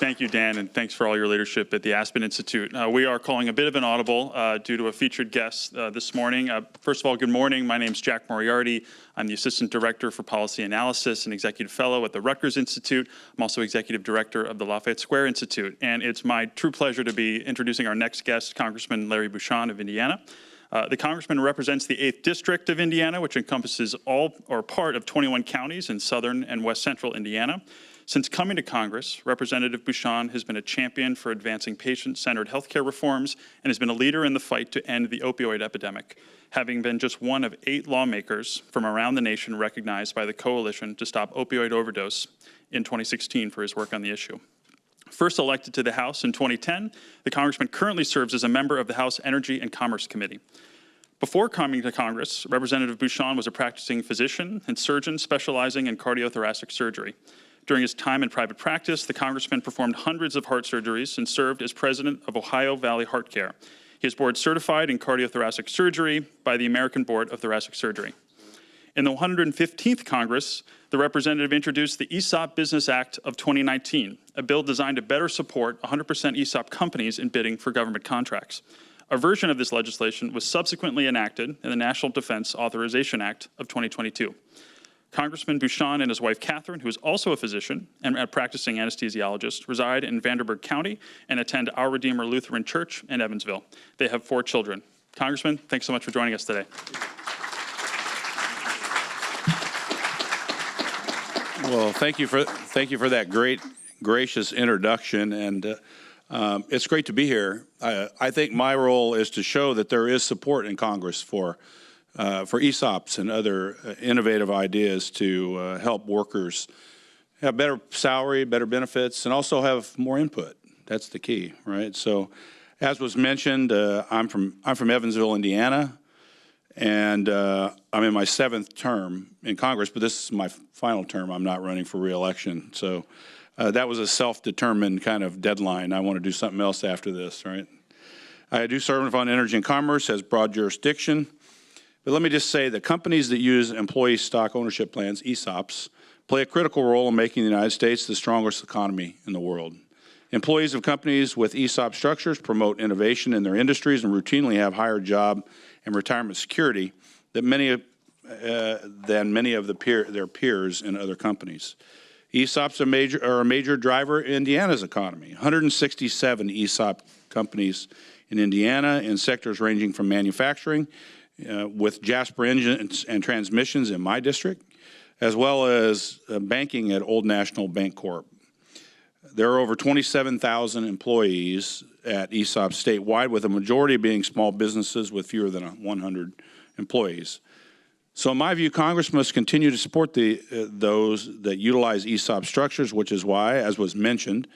Thank you, Dan, and thanks for all your leadership at the Aspen Institute. We are calling a bit of an audible due to a featured guest this morning. First of all, good morning. My name is Jack Moriarty. I'm the Assistant Director for Policy Analysis and Executive Fellow at the Rutgers Institute. I'm also Executive Director of the Lafayette Square Institute. And it's my true pleasure to be introducing our next guest, Congressman Larry Bucshon of Indiana. The Congressman represents the 8th District of Indiana, which encompasses all or part of 21 counties in southern and west central Indiana. Since coming to Congress, Representative Bucshon has been a champion for advancing patient-centered healthcare reforms and has been a leader in the fight to end the opioid epidemic, having been just one of 8 lawmakers from around the nation recognized by the Coalition to Stop Opioid Overdose in 2016 for his work on the issue. First elected to the House in 2010, the Congressman currently serves as a member of the House Energy and Commerce Committee. Before coming to Congress, Representative Bucshon was a practicing physician and surgeon specializing in cardiothoracic surgery. During his time in private practice, the Congressman performed hundreds of heart surgeries and served as president of Ohio Valley Heart Care. He is board certified in cardiothoracic surgery by the American Board of Thoracic Surgery. In the 115th Congress, the representative introduced the ESOP Business Act of 2019, a bill designed to better support 100% ESOP companies in bidding for government contracts. A version of this legislation was subsequently enacted in the National Defense Authorization Act of 2022. Congressman Bucshon and his wife, Catherine, who is also a physician and a practicing anesthesiologist, reside in Vanderburgh County and attend Our Redeemer Lutheran Church in Evansville. They have 4 children. Congressman, thanks so much for joining us today. Well, thank you for that gracious introduction, and it's great to be here. I think my role is to show that there is support in Congress for ESOPs and other innovative ideas to help workers have better salary, better benefits, and also have more input. That's the key, right? So, as was mentioned, I'm from Evansville, Indiana, and I'm in my 7th term in Congress, but this is my final term. I'm not running for re-election. So that was a self-determined kind of deadline. I want to do something else after this, right? I do serve on Energy and Commerce, has broad jurisdiction. But let me just say that companies that use employee stock ownership plans, ESOPs, play a critical role in making the United States the strongest economy in the world. Employees of companies with ESOP structures promote innovation in their industries and routinely have higher job and retirement security than many of their peers in other companies. ESOPs are a major driver in Indiana's economy. 167 ESOP companies in Indiana in sectors ranging from manufacturing, with Jasper Engines and Transmissions in my district, as well as banking at Old National Bank Corp. There are over 27,000 employees at ESOP statewide, with a majority being small businesses with fewer than 100 employees. So in my view, Congress must continue to support those that utilize ESOP structures, which is why, as was mentioned,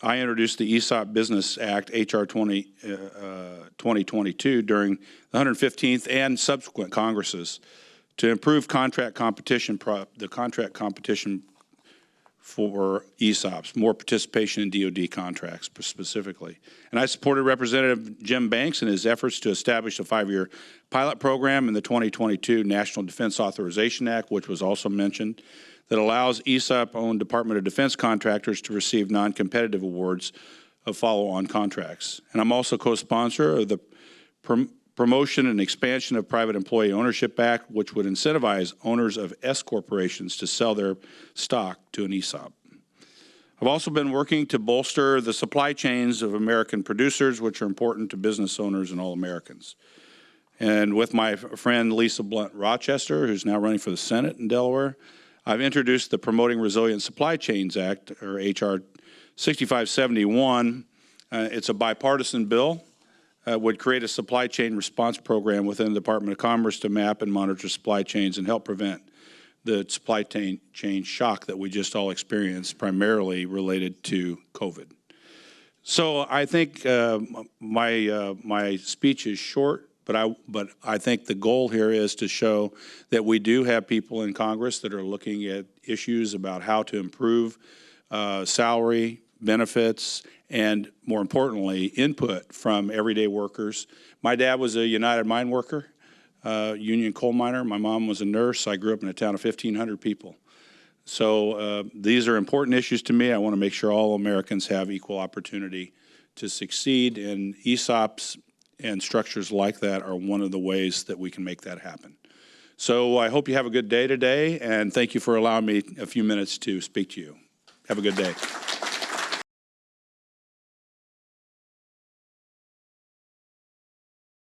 I introduced the ESOP Business Act, H.R. 2022, during the 115th and subsequent Congresses to improve contract competition for ESOPs, more participation in DoD contracts specifically. And I supported Representative Jim Banks in his efforts to establish a 5-year pilot program in the 2022 National Defense Authorization Act, which was also mentioned, that allows ESOP-owned Department of Defense contractors to receive non-competitive awards of follow-on contracts. And I'm also co-sponsor of the Promotion and Expansion of Private Employee Ownership Act, which would incentivize owners of S corporations to sell their stock to an ESOP. I've also been working to bolster the supply chains of American producers, which are important to business owners and all Americans. And with my friend Lisa Blunt Rochester, who's now running for the Senate in Delaware, I've introduced the Promoting Resilient Supply Chains Act, or H.R. 6571. It's a bipartisan bill. Would create a supply chain response program within the Department of Commerce to map and monitor supply chains and help prevent the supply chain shock that we just all experienced, primarily related to COVID. So I think my speech is short, but I think the goal here is to show that we do have people in Congress that are looking at issues about how to improve salary, benefits, and more importantly, input from everyday workers. My dad was a United Mine worker, union coal miner. My mom was a nurse. I grew up in a town of 1,500 people. So these are important issues to me. I want to make sure all Americans have equal opportunity to succeed, and ESOPs and structures like that are one of the ways that we can make that happen. So I hope you have a good day today, and thank you for allowing me a few minutes to speak to you. Have a good day.